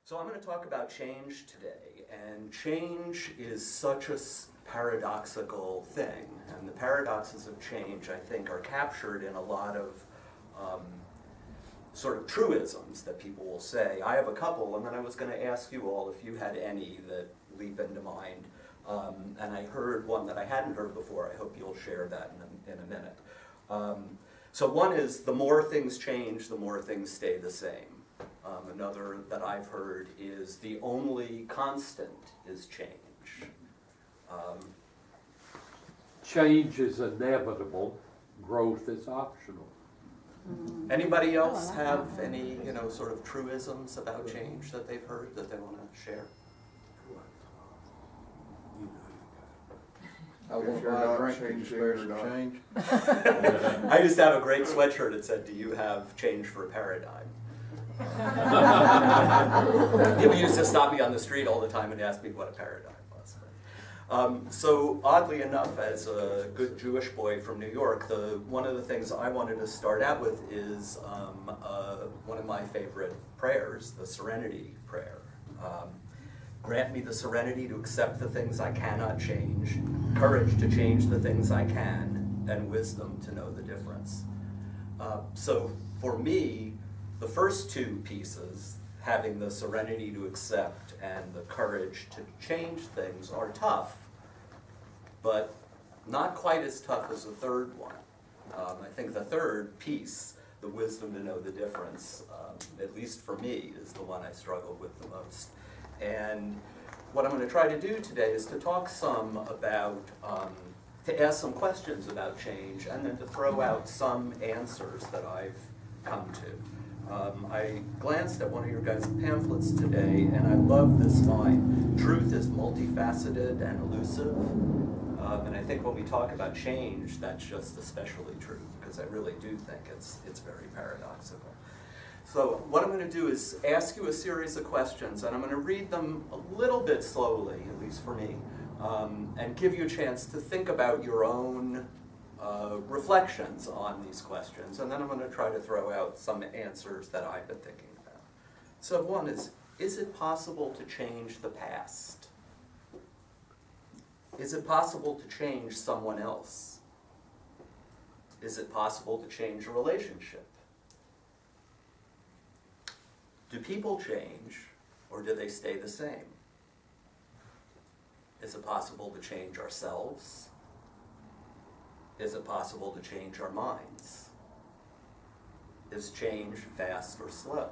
So I'm going to talk about change today, and change is such a paradoxical thing, and the paradoxes of change, I think, are captured in a lot of sort of truisms that people will say. I have a couple, and then I was going to ask you all if you had any that leap into mind, and I heard one that I hadn't heard before. I hope you'll share that in a minute. So one is, the more things change, the more things stay the same. Another that I've heard is, the only constant is change. Change is inevitable, growth is optional. Anybody else have any, sort of truisms about change that they've heard that they want to share? I won't buy drinking spares of change. I used to have a great sweatshirt that said, "Do you have change for a paradigm?" People used to stop me on the street all the time and ask me what a paradigm was. So oddly enough, as a good Jewish boy from New York, one of the things I wanted to start out with is one of my favorite prayers, the Serenity Prayer. Grant me the serenity to accept the things I cannot change, courage to change the things I can, and wisdom to know the difference. So for me, the first two pieces, having the serenity to accept and the courage to change things, are tough, but not quite as tough as the third one. I think the third piece, the wisdom to know the difference, at least for me, is the one I struggled with the most. And what I'm going to try to do today is to talk some about, to ask some questions about change, and then to throw out some answers that I've come to. I glanced at one of your guys' pamphlets today, and I love this line: truth is multifaceted and elusive. And I think when we talk about change, that's just especially true, because I really do think it's very paradoxical. So what I'm going to do is ask you a series of questions, and I'm going to read them a little bit slowly, at least for me, and give you a chance to think about your own reflections on these questions, and then I'm going to try to throw out some answers that I've been thinking about. So one is it possible to change the past? Is it possible to change someone else? Is it possible to change a relationship? Do people change, or do they stay the same? Is it possible to change ourselves? Is it possible to change our minds? Is change fast or slow?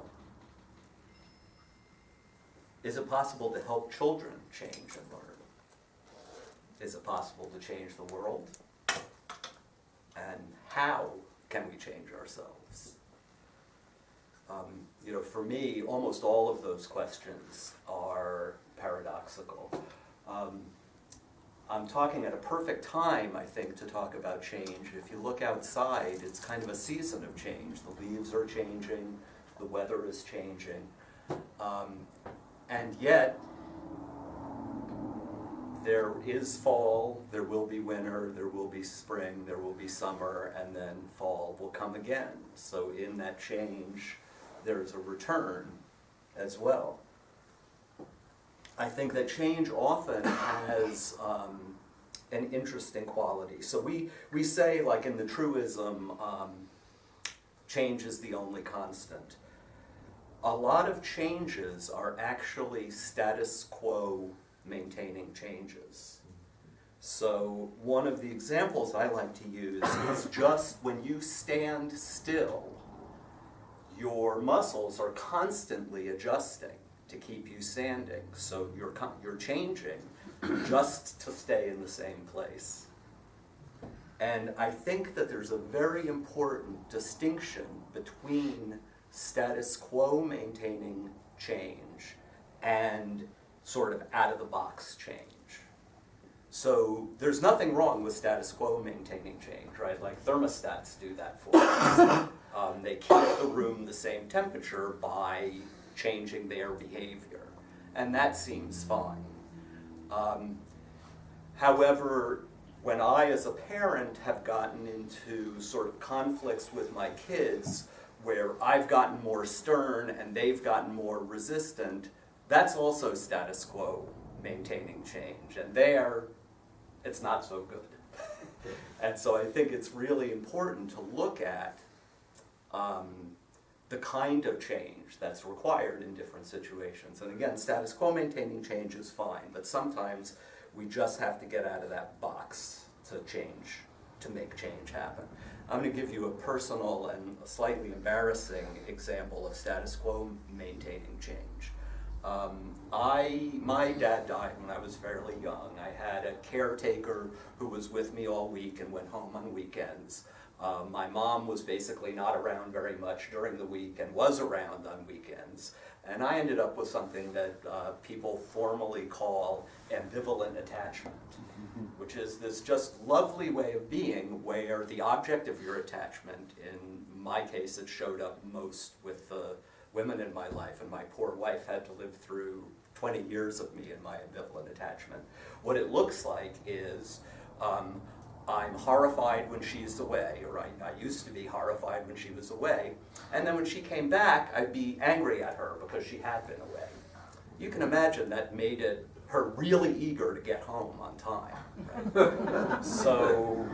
Is it possible to help children change and learn? Is it possible to change the world? And how can we change ourselves? For me, almost all of those questions are paradoxical. I'm talking at a perfect time, I think, to talk about change. If you look outside, it's kind of a season of change. The leaves are changing, the weather is changing, and yet there is fall, there will be winter, there will be spring, there will be summer, and then fall will come again. So in that change, there's a return as well. I think that change often has an interesting quality. So we say, like in the truism, change is the only constant. A lot of changes are actually status quo maintaining changes. So one of the examples I like to use is just when you stand still, your muscles are constantly adjusting to keep you standing. So you're changing just to stay in the same place. And I think that there's a very important distinction between status quo maintaining change and sort of out-of-the-box change. So there's nothing wrong with status quo maintaining change, right? Like thermostats do that for us. They keep the room the same temperature by changing their behavior, and that seems fine. However, when I, as a parent, have gotten into sort of conflicts with my kids where I've gotten more stern and they've gotten more resistant, that's also status quo maintaining change, and there, it's not so good. And so I think it's really important to look at the kind of change that's required in different situations. And again, status quo maintaining change is fine, but sometimes we just have to get out of that box to change, to make change happen. I'm going to give you a personal and a slightly embarrassing example of status quo maintaining change. My dad died when I was fairly young. I had a caretaker who was with me all week and went home on weekends. My mom was basically not around very much during the week and was around on weekends. And I ended up with something that people formally call ambivalent attachment, which is this just lovely way of being where the object of your attachment, in my case it showed up most with the women in my life, and my poor wife had to live through 20 years of me in my ambivalent attachment. What it looks like is I'm horrified when she's away, or I used to be horrified when she was away, and then when she came back, I'd be angry at her because she had been away. You can imagine that made her really eager to get home on time. Right? So,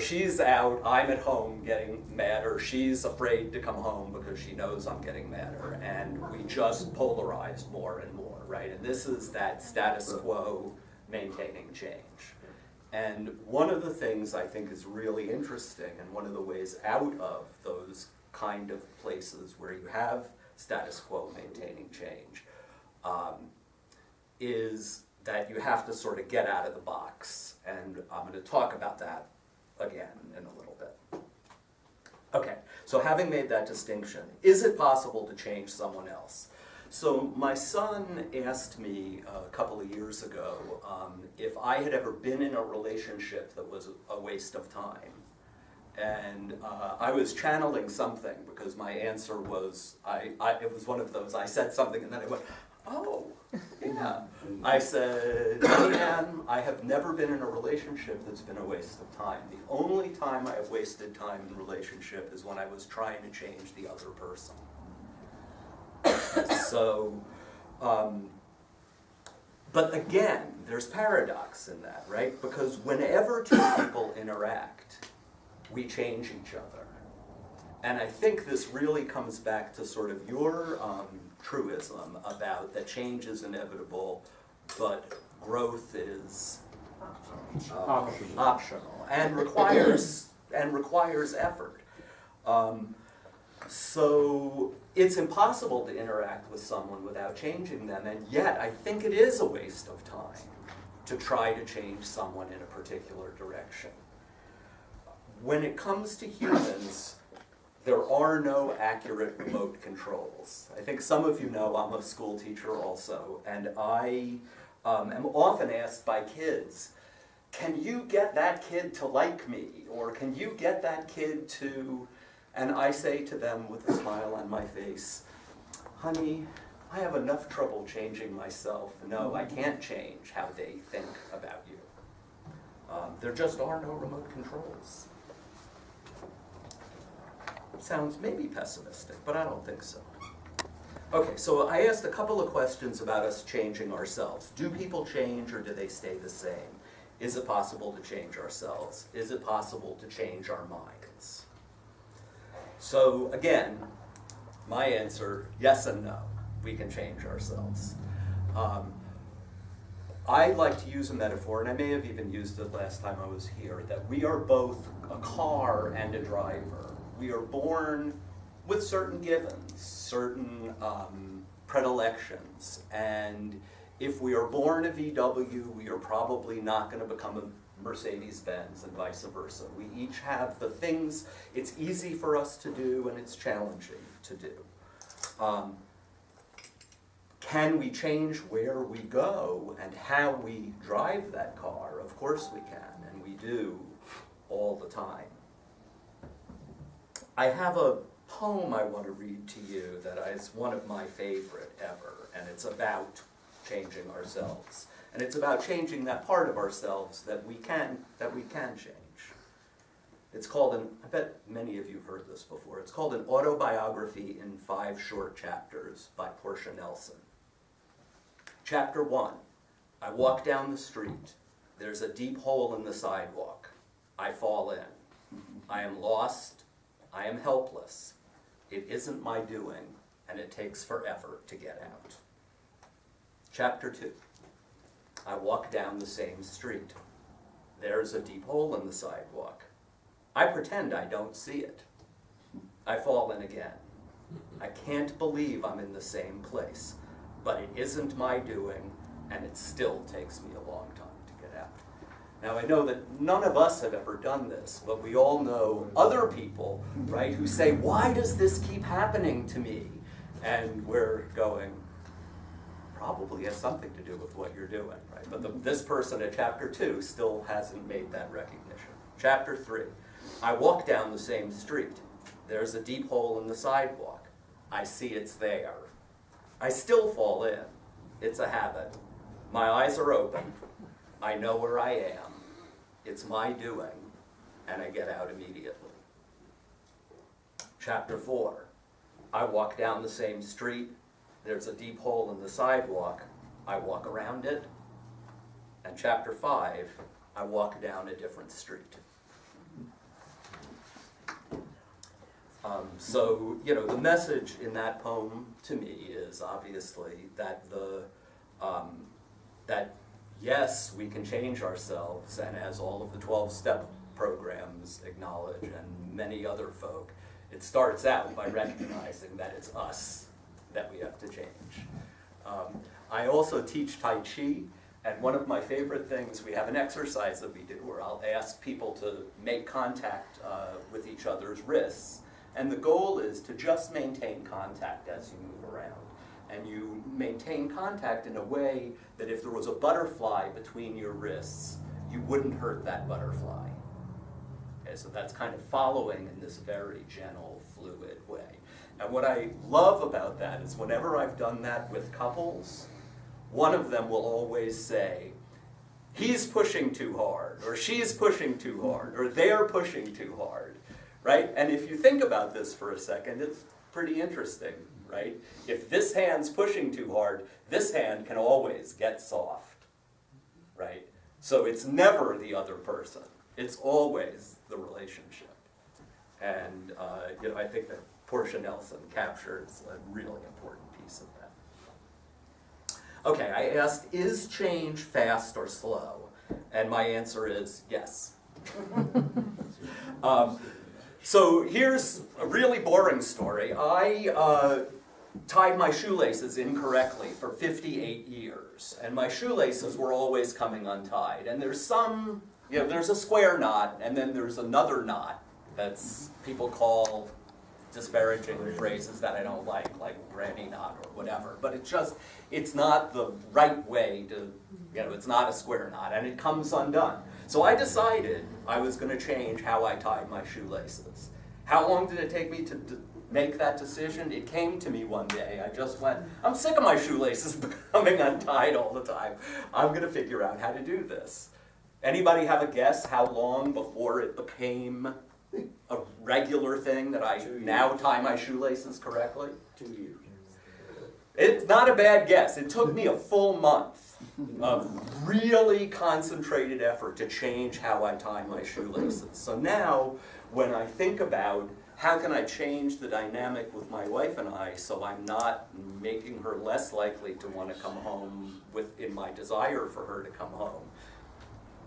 she's out, I'm at home getting madder, she's afraid to come home because she knows I'm getting madder, and we just polarized more and more, right? And this is that status quo maintaining change. And one of the things I think is really interesting, and one of the ways out of those kind of places where you have status quo maintaining change, is that you have to sort of get out of the box. And I'm going to talk about that again in a little bit. Okay, so having made that distinction, is it possible to change someone else? So my son asked me a couple of years ago if I had ever been in a relationship that was a waste of time. And I was channeling something because my answer was, it was one of those, I said something and then I went, oh, yeah. I said, man, I have never been in a relationship that's been a waste of time. The only time I have wasted time in a relationship is when I was trying to change the other person. So, but again, there's paradox in that, right? Because whenever two people interact, we change each other. And I think this really comes back to sort of your truism about that change is inevitable, but growth is optional and requires effort. So it's impossible to interact with someone without changing them, and yet I think it is a waste of time to try to change someone in a particular direction. When it comes to humans, there are no accurate remote controls. I think some of you know I'm a school teacher also, and I am often asked by kids, can you get that kid to like me? Or can you get that kid to... And I say to them with a smile on my face, honey, I have enough trouble changing myself. No, I can't change how they think about you. There just are no remote controls. Sounds maybe pessimistic, but I don't think so. Okay, so I asked a couple of questions about us changing ourselves. Do people change or do they stay the same? Is it possible to change ourselves? Is it possible to change our minds? So again, my answer, yes and no. We can change ourselves. I like to use a metaphor, and I may have even used it last time I was here, that we are both a car and a driver. We are born with certain givens, certain predilections, and if we are born a VW, we are probably not going to become a Mercedes-Benz and vice versa. We each have the things it's easy for us to do and it's challenging to do. Can we change where we go and how we drive that car? Of course we can, and we do all the time. I have a poem I want to read to you that is one of my favorite ever, and it's about changing ourselves. And it's about changing that part of ourselves that we can change. It's called I bet many of you have heard this before, it's called An Autobiography in 5 Short Chapters by Portia Nelson. Chapter 1, I walk down the street. There's a deep hole in the sidewalk. I fall in. I am lost. I am helpless. It isn't my doing, and it takes forever to get out. Chapter 2, I walk down the same street. There's a deep hole in the sidewalk. I pretend I don't see it. I fall in again. I can't believe I'm in the same place, but it isn't my doing, and it still takes me a long time to get out. Now, I know that none of us have ever done this, but we all know other people, right, who say, why does this keep happening to me? And we're going, probably has something to do with what you're doing, right? But this person at chapter 2 still hasn't made that recognition. Chapter 3, I walk down the same street. There's a deep hole in the sidewalk. I see it's there. I still fall in. It's a habit. My eyes are open. I know where I am. It's my doing, and I get out immediately. Chapter 4, I walk down the same street. There's a deep hole in the sidewalk. I walk around it. And chapter 5, I walk down a different street. So, the message in that poem to me is obviously that that yes, we can change ourselves, and as all of the 12-step programs acknowledge, and many other folk, it starts out by recognizing that it's us that we have to change. I also teach Tai Chi, and one of my favorite things, we have an exercise that we do where I'll ask people to make contact with each other's wrists. And the goal is to just maintain contact as you move around. And you maintain contact in a way that if there was a butterfly between your wrists, you wouldn't hurt that butterfly. Okay, so that's kind of following in this very gentle, fluid way. And what I love about that is whenever I've done that with couples, one of them will always say, he's pushing too hard, or she's pushing too hard, or they're pushing too hard. Right? And if you think about this for a second, it's pretty interesting, right? If this hand's pushing too hard, this hand can always get soft, right? So it's never the other person. It's always the relationship. And I think that Portia Nelson captures a really important piece of that. Okay, I asked, is change fast or slow? And my answer is yes. So here's a really boring story. I tied my shoelaces incorrectly for 58 years, and my shoelaces were always coming untied. And there's there's a square knot, and then there's another knot that's people call disparaging phrases that I don't like granny knot or whatever. But it's not the right way to, it's not a square knot, and it comes undone. So I decided I was going to change how I tied my shoelaces. How long did it take me to make that decision? It came to me one day. I just went, I'm sick of my shoelaces becoming untied all the time. I'm going to figure out how to do this. Anybody have a guess how long before it became a regular thing that I now tie my shoelaces correctly? 2 years. It's not a bad guess. It took me a full month of really concentrated effort to change how I tie my shoelaces. So now, when I think about how can I change the dynamic with my wife and I so I'm not making her less likely to want to come home in my desire for her to come home,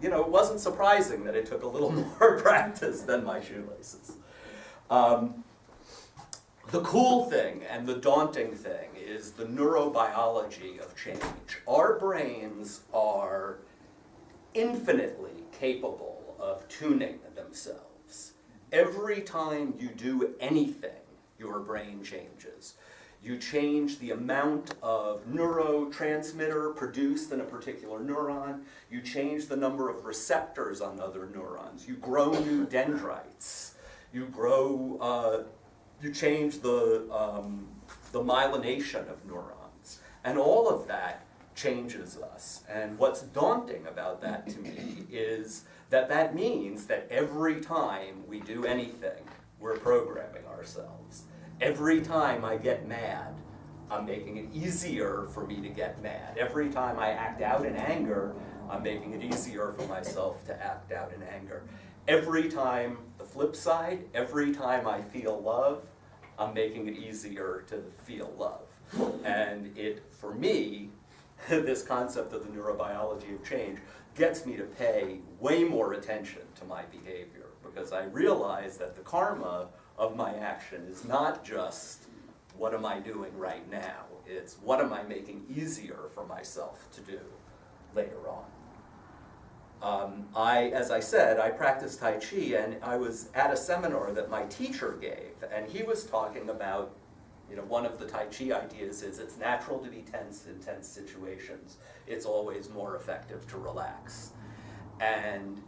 it wasn't surprising that it took a little more practice than my shoelaces. The cool thing and the daunting thing is the neurobiology of change. Our brains are infinitely capable of tuning themselves. Every time you do anything, your brain changes. You change the amount of neurotransmitter produced in a particular neuron. You change the number of receptors on other neurons. You grow new dendrites. You change the myelination of neurons. And all of that changes us. And what's daunting about that to me is that means that every time we do anything, we're programming ourselves. Every time I get mad, I'm making it easier for me to get mad. Every time I act out in anger, I'm making it easier for myself to act out in anger. Every time, the flip side, every time I feel love, I'm making it easier to feel love. And it, for me, this concept of the neurobiology of change gets me to pay way more attention to my behavior, because I realize that the karma of my action is not just what am I doing right now, it's what am I making easier for myself to do later on. As I said, I practice Tai Chi, and I was at a seminar that my teacher gave, and he was talking about, one of the Tai Chi ideas is it's natural to be tense in tense situations. It's always more effective to relax. And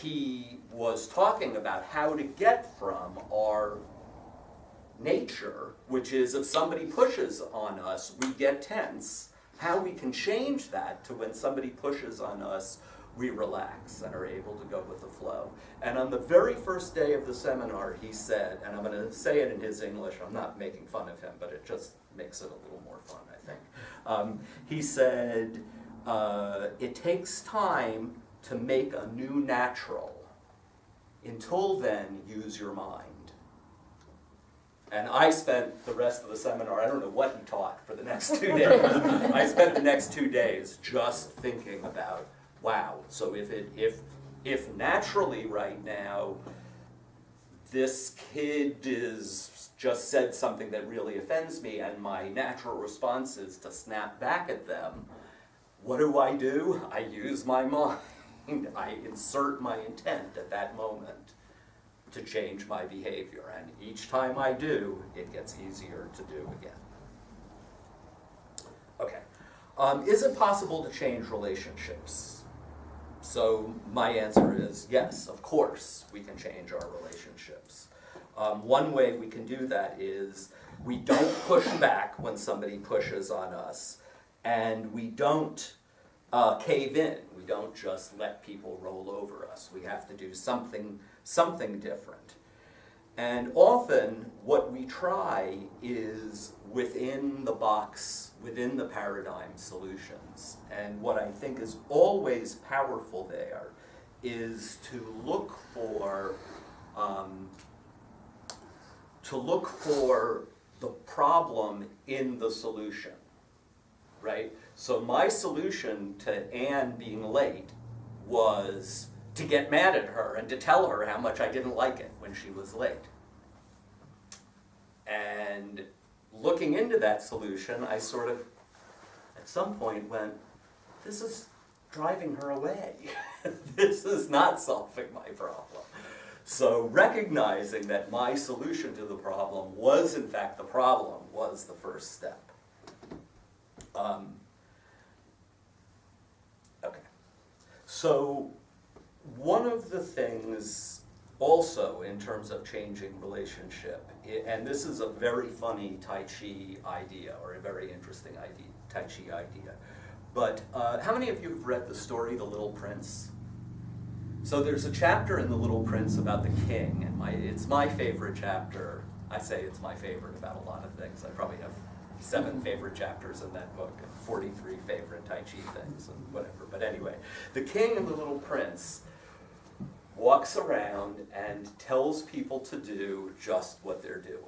he was talking about how to get from our nature, which is if somebody pushes on us, we get tense, how we can change that to when somebody pushes on us, we relax and are able to go with the flow. And on the very first day of the seminar, he said, and I'm going to say it in his English, I'm not making fun of him, but it just makes it a little more fun, I think. He said, it takes time to make a new natural. Until then, use your mind. And I spent the rest of the seminar, I don't know what he taught for the next 2 days. I spent the next 2 days just thinking about, wow, so if naturally right now, this kid is just said something that really offends me and my natural response is to snap back at them, what do? I use my mind. I insert my intent at that moment to change my behavior, and each time I do, it gets easier to do again. Okay, is it possible to change relationships? So my answer is yes, of course we can change our relationships. One way we can do that is we don't push back when somebody pushes on us, and we don't cave in. We don't just let people roll over us. We have to do something different. And often what we try is within the box, within the paradigm solutions. And what I think is always powerful there is to look for the problem in the solution, right? So my solution to Anne being late was to get mad at her and to tell her how much I didn't like it when she was late. And looking into that solution, I sort of, at some point went, this is driving her away. This is not solving my problem. So recognizing that my solution to the problem was in fact the problem was the first step. Okay. So one of the things also in terms of changing relationship, and this is a very funny Tai Chi idea, or a very interesting idea, Tai Chi idea, but how many of you have read the story, The Little Prince? So there's a chapter in The Little Prince about the king, and it's my favorite chapter. I say it's my favorite about a lot of things. I probably have 7 favorite chapters in that book, and 43 favorite Tai Chi things, and whatever. But anyway, the king and the little prince walks around and tells people to do just what they're doing.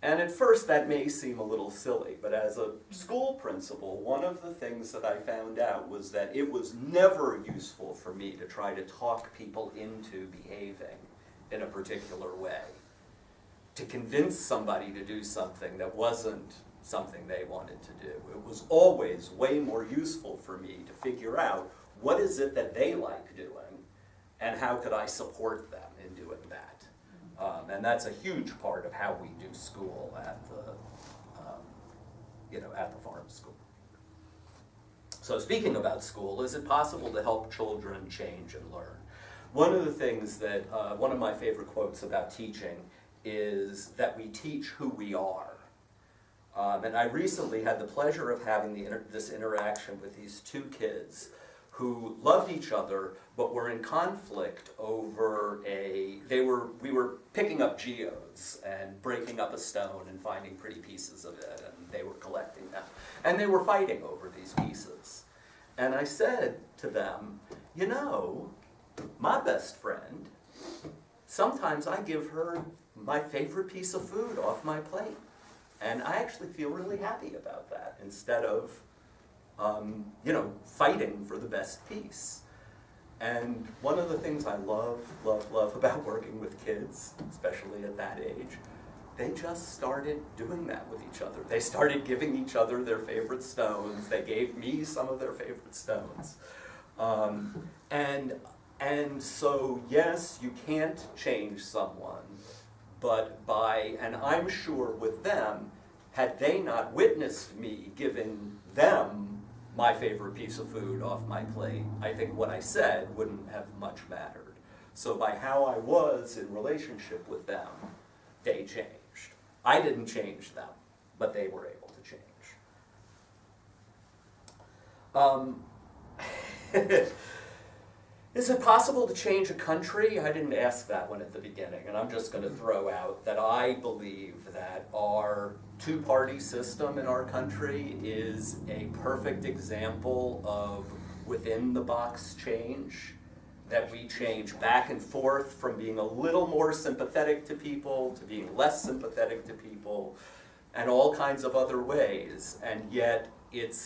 And at first that may seem a little silly, but as a school principal, one of the things that I found out was that it was never useful for me to try to talk people into behaving in a particular way, to convince somebody to do something that wasn't something they wanted to do. It was always way more useful for me to figure out what is it that they like doing, and how could I support them in doing that. And that's a huge part of how we do school at the farm school. So speaking about school, is it possible to help children change and learn? One of the things that, one of my favorite quotes about teaching is that we teach who we are. And I recently had the pleasure of having this interaction with these 2 kids who loved each other but were in conflict over we were picking up geodes and breaking up a stone and finding pretty pieces of it, and they were collecting them. And they were fighting over these pieces. And I said to them, you know, my best friend, sometimes I give her my favorite piece of food off my plate. And I actually feel really happy about that, instead of fighting for the best piece. And one of the things I love about working with kids, especially at that age, they just started doing that with each other. They started giving each other their favorite stones. They gave me some of their favorite stones. And so, yes, you can't change someone, but and I'm sure with them, had they not witnessed me giving them my favorite piece of food off my plate, I think what I said wouldn't have much mattered. So by how I was in relationship with them, they changed. I didn't change them, but they were able to change. Is it possible to change a country? I didn't ask that one at the beginning, and I'm just going to throw out that I believe that our two-party system in our country is a perfect example of within-the-box change, that we change back and forth from being a little more sympathetic to people to being less sympathetic to people, and all kinds of other ways, and yet the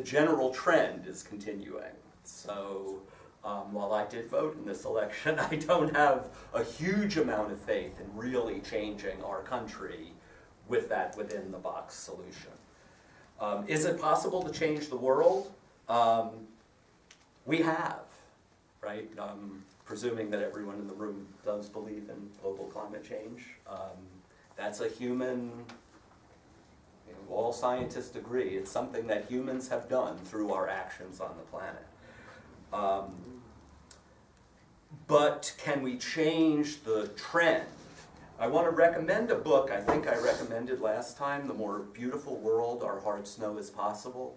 general trend is continuing. So while I did vote in this election, I don't have a huge amount of faith in really changing our country with that within-the-box solution. Is it possible to change the world? We have, right? Presuming that everyone in the room does believe in global climate change. That's a human, all scientists agree, it's something that humans have done through our actions on the planet. But can we change the trend? I want to recommend a book I think I recommended last time, The More Beautiful World Our Hearts Know Is Possible.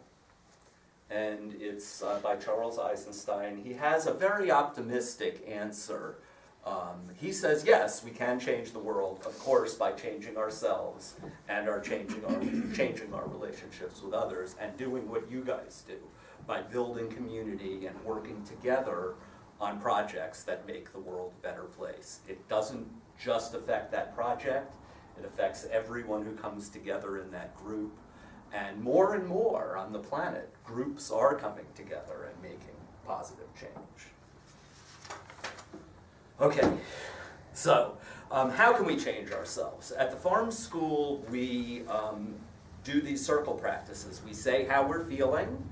And it's by Charles Eisenstein. He has a very optimistic answer. He says, yes, we can change the world, of course, by changing ourselves and changing our relationships with others, and doing what you guys do, by building community and working together on projects that make the world a better place. It doesn't just affect that project, it affects everyone who comes together in that group. And more on the planet, groups are coming together and making positive change. Okay, so how can we change ourselves? At the farm school, we do these circle practices. We say how we're feeling.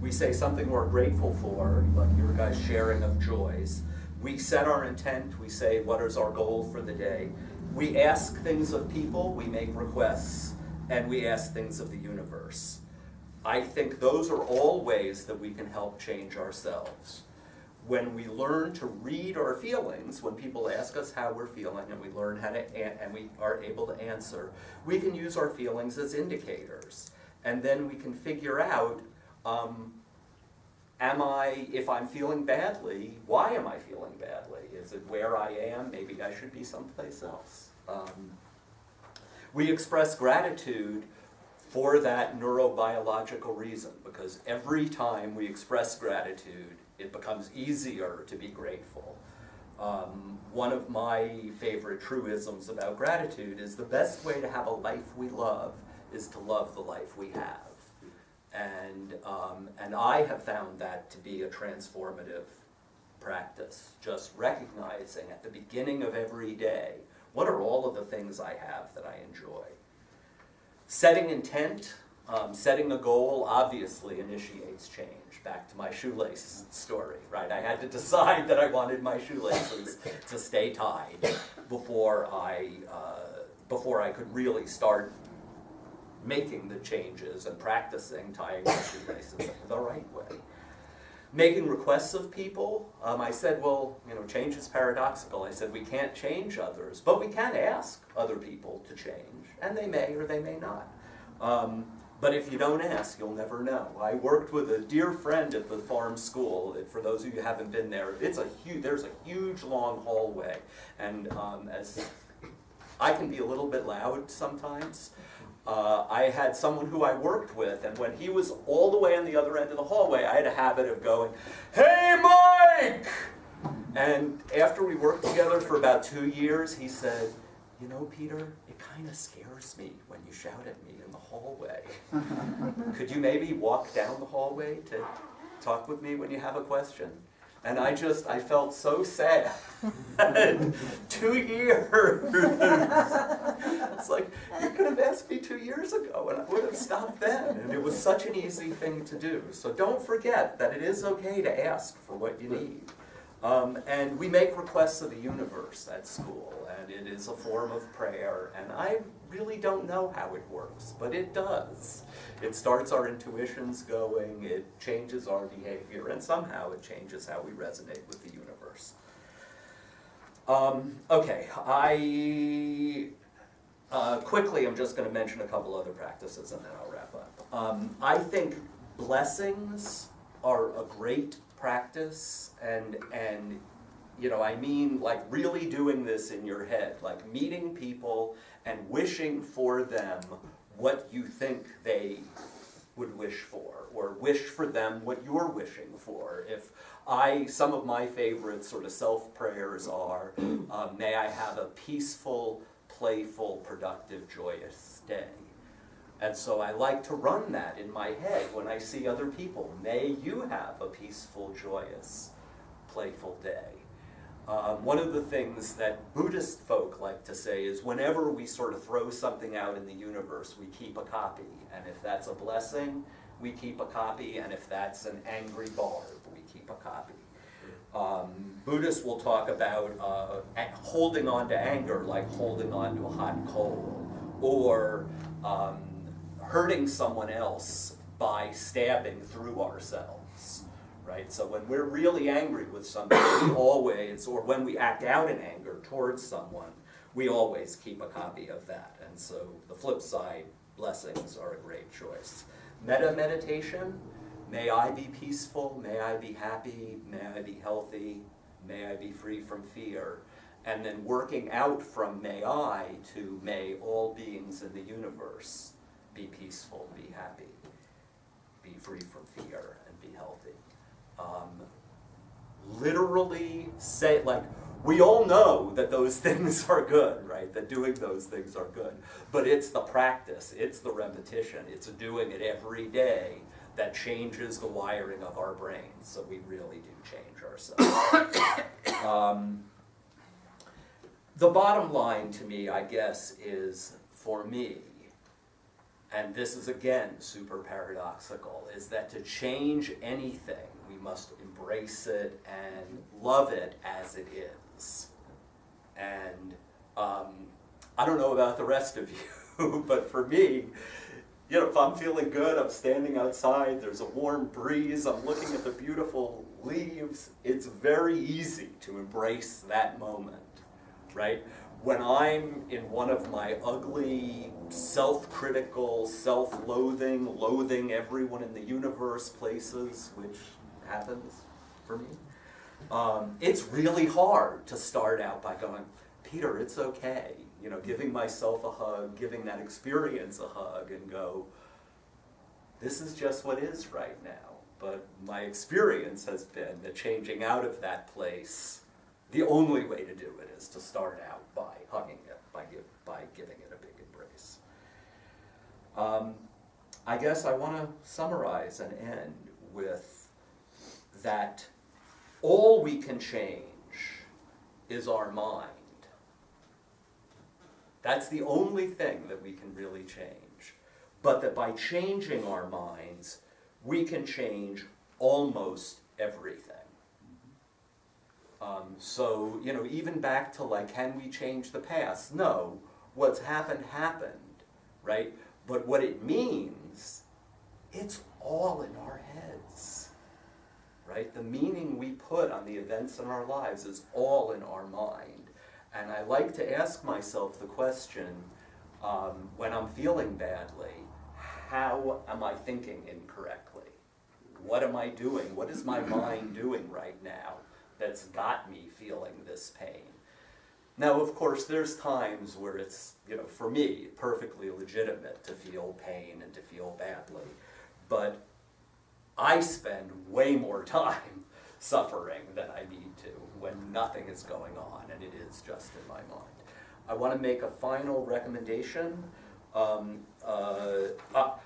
We say something we're grateful for, like your guys' sharing of joys. We set our intent. We say, what is our goal for the day? We ask things of people. We make requests. And we ask things of the universe. I think those are all ways that we can help change ourselves. When we learn to read our feelings, when people ask us how we're feeling and we learn how to, and we are able to answer, we can use our feelings as indicators. And then we can figure out, if I'm feeling badly, why am I feeling badly? Is it where I am? Maybe I should be someplace else. We express gratitude for that neurobiological reason, because every time we express gratitude, it becomes easier to be grateful. One of my favorite truisms about gratitude is the best way to have a life we love is to love the life we have. And I have found that to be a transformative practice, just recognizing at the beginning of every day, what are all of the things I have that I enjoy? Setting intent, setting a goal obviously initiates change. Back to my shoelace story, right? I had to decide that I wanted my shoelaces to stay tied before I could really start making the changes and practicing tying my shoelaces the right way. Making requests of people, I said, well, change is paradoxical. I said, we can't change others, but we can ask other people to change, and they may or they may not. But if you don't ask, you'll never know. I worked with a dear friend at the farm school. For those of you who haven't been there, there's a huge long hallway, and as I can be a little bit loud sometimes. I had someone who I worked with, and when he was all the way on the other end of the hallway, I had a habit of going, "Hey, Mike!" And after we worked together for about 2 years, he said, "You know, Peter, it kind of scares me when you shout at me in the hallway. Could you maybe walk down the hallway to talk with me when you have a question?" And I felt so sad. 2 years. It's like, you could have asked me 2 years ago and I would have stopped then. And it was such an easy thing to do. So don't forget that it is okay to ask for what you need. And we make requests of the universe at school, and it is a form of prayer, and I really don't know how it works, but it does. It starts our intuitions going, it changes our behavior, and somehow it changes how we resonate with the universe. Okay, quickly I'm just going to mention a couple other practices and then I'll wrap up. I think blessings are a great practice, and you know, I mean like really doing this in your head, like meeting people and wishing for them what you think they would wish for, or wish for them what you're wishing for. Some of my favorite sort of self-prayers are, may I have a peaceful, playful, productive, joyous day. And so I like to run that in my head when I see other people. May you have a peaceful, joyous, playful day. One of the things that Buddhist folk like to say is whenever we sort of throw something out in the universe, we keep a copy. And if that's a blessing, we keep a copy. And if that's an angry barb, we keep a copy. Buddhists will talk about holding on to anger like holding on to a hot coal, or hurting someone else by stabbing through ourselves, right? So when we're really angry with somebody, we always, or when we act out in anger towards someone, we always keep a copy of that. And so the flip side, blessings are a great choice. Metta meditation, may I be peaceful, may I be happy, may I be healthy, may I be free from fear. And then working out from may I to may all beings in the universe be peaceful, be happy, be free from fear, and be healthy. Literally say, like, we all know that those things are good, right? That doing those things are good. But it's the practice, it's the repetition, it's doing it every day that changes the wiring of our brains. So we really do change ourselves. The bottom line to me, I guess, is for me, and this is again super paradoxical, is that to change anything, we must embrace it and love it as it is. And I don't know about the rest of you, but for me, you know, if I'm feeling good, I'm standing outside, there's a warm breeze, I'm looking at the beautiful leaves, it's very easy to embrace that moment, right? When I'm in one of my ugly, self-critical, self-loathing, loathing everyone in the universe places, which happens for me, it's really hard to start out by going, Peter, it's okay. You know, giving myself a hug, giving that experience a hug, and go, this is just what is right now. But my experience has been that changing out of that place, the only way to do it is to start out by hugging it, by giving it a big embrace. I guess I want to summarize and end with that all we can change is our mind. That's the only thing that we can really change. But that by changing our minds, we can change almost everything. So, you know, even back to like, can we change the past? No, what's happened, right? But what it means, it's all in our heads, right? The meaning we put on the events in our lives is all in our mind. And I like to ask myself the question, when I'm feeling badly, how am I thinking incorrectly? What am I doing? What is my mind doing right now that's got me feeling this pain? Now, of course, there's times where it's, for me, perfectly legitimate to feel pain and to feel badly, but I spend way more time suffering than I need to when nothing is going on and it is just in my mind. I want to make a final recommendation.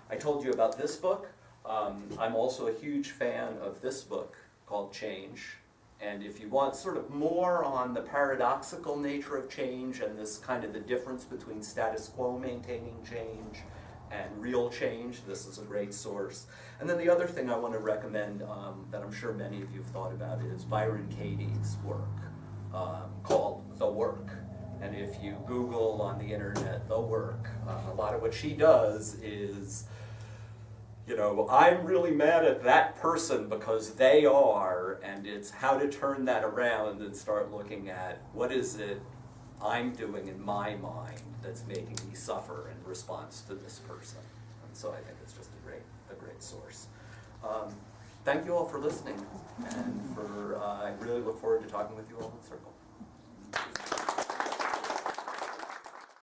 I told you about this book. I'm also a huge fan of this book called Change. And if you want sort of more on the paradoxical nature of change and this kind of the difference between status quo maintaining change and real change, this is a great source. And then the other thing I want to recommend that I'm sure many of you have thought about is Byron Katie's work called The Work. And if you Google on the internet The Work, a lot of what she does is, I'm really mad at that person because they are, and it's how to turn that around and start looking at what is it I'm doing in my mind that's making me suffer in response to this person. And so I think it's just a great source. Thank you all for listening, and I really look forward to talking with you all in Circle.